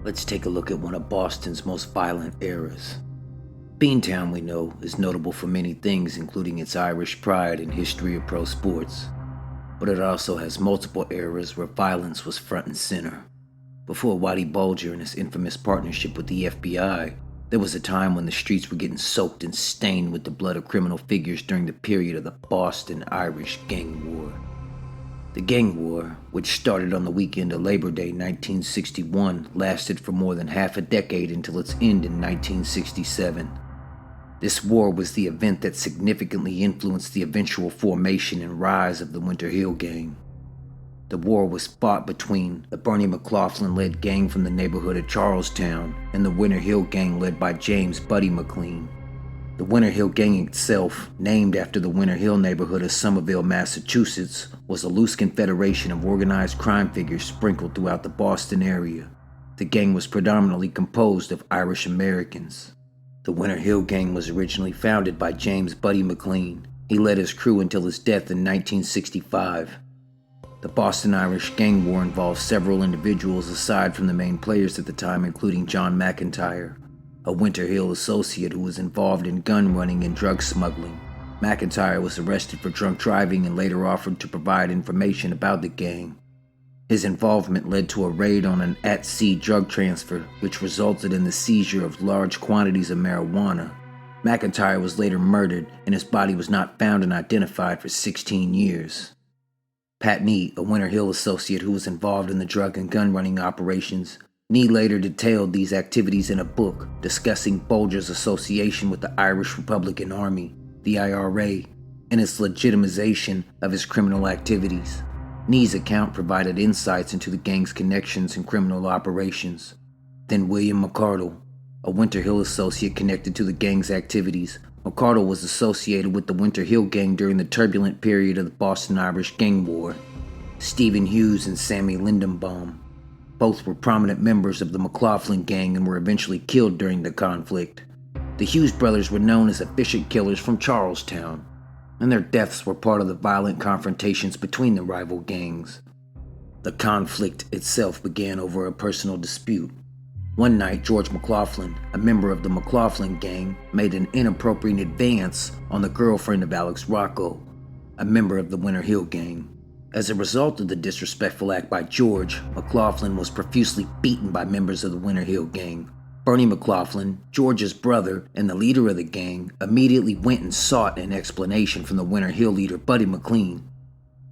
Let's take a look at one of Boston's most violent eras. Beantown, we know, is notable for many things, including its Irish pride and history of pro sports. But it also has multiple eras where violence was front and center. Before Whitey Bulger and his infamous partnership with the FBI, there was a time when the streets were getting soaked and stained with the blood of criminal figures during the period of the Boston Irish Gang War. The Gang War, which started on the weekend of Labor Day 1961, lasted for more than half a decade until its end in 1967. This war was the event that significantly influenced the eventual formation and rise of the Winter Hill Gang. The war was fought between the Bernie McLaughlin-led gang from the neighborhood of Charlestown and the Winter Hill Gang led by James Buddy McLean. The Winter Hill Gang itself, named after the Winter Hill neighborhood of Somerville, Massachusetts, was a loose confederation of organized crime figures sprinkled throughout the Boston area. The gang was predominantly composed of Irish Americans. The Winter Hill Gang was originally founded by James Buddy McLean. He led his crew until his death in 1965. The Boston Irish Gang War involved several individuals aside from the main players at the time, including John McIntyre, a Winter Hill associate who was involved in gun running and drug smuggling. McIntyre was arrested for drunk driving and later offered to provide information about the gang. His involvement led to a raid on an at-sea drug transfer, which resulted in the seizure of large quantities of marijuana. McIntyre was later murdered, and his body was not found and identified for 16 years. Pat Nee, a Winter Hill associate who was involved in the drug and gun running operations, Nee later detailed these activities in a book discussing Bulger's association with the Irish Republican Army, the IRA, and its legitimization of his criminal activities. Nee's account provided insights into the gang's connections and criminal operations. Then William McCardle, a Winter Hill associate connected to the gang's activities. McCardle was associated with the Winter Hill Gang during the turbulent period of the Boston Irish Gang War. Stephen Hughes and Sammy Lindenbaum. Both were prominent members of the McLaughlin Gang and were eventually killed during the conflict. The Hughes brothers were known as efficient killers from Charlestown, and their deaths were part of the violent confrontations between the rival gangs. The conflict itself began over a personal dispute. One night, George McLaughlin, a member of the McLaughlin Gang, made an inappropriate advance on the girlfriend of Alex Rocco, a member of the Winter Hill Gang. As a result of the disrespectful act by George, McLaughlin was profusely beaten by members of the Winter Hill Gang. Bernie McLaughlin, George's brother and the leader of the gang, immediately went and sought an explanation from the Winter Hill leader Buddy McLean.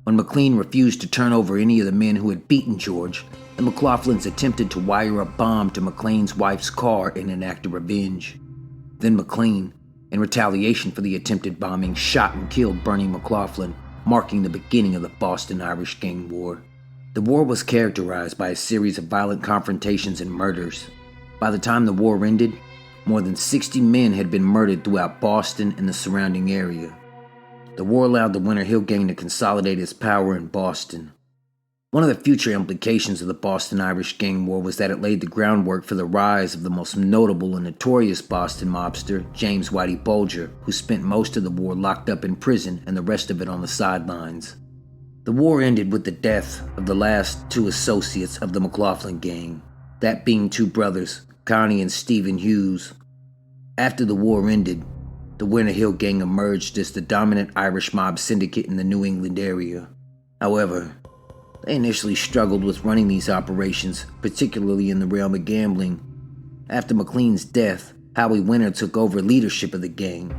When McLean refused to turn over any of the men who had beaten George, the McLaughlins attempted to wire a bomb to McLean's wife's car in an act of revenge. Then McLean, in retaliation for the attempted bombing, shot and killed Bernie McLaughlin, marking the beginning of the Boston Irish Gang War. The war was characterized by a series of violent confrontations and murders. By the time the war ended, more than 60 men had been murdered throughout Boston and the surrounding area. The war allowed the Winter Hill Gang to consolidate its power in Boston. One of the future implications of the Boston Irish Gang War was that it laid the groundwork for the rise of the most notable and notorious Boston mobster, James Whitey Bulger, who spent most of the war locked up in prison and the rest of it on the sidelines. The war ended with the death of the last two associates of the McLaughlin Gang, that being two brothers, Connie and Stephen Hughes. After the war ended, the Winter Hill Gang emerged as the dominant Irish mob syndicate in the New England area. However, they initially struggled with running these operations, particularly in the realm of gambling. After McLean's death, Howie Winter took over leadership of the gang.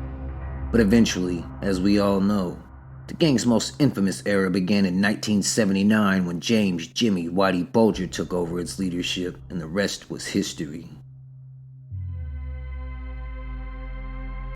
But eventually, as we all know, the gang's most infamous era began in 1979 when James "Jimmy" Whitey Bulger took over its leadership, and the rest was history.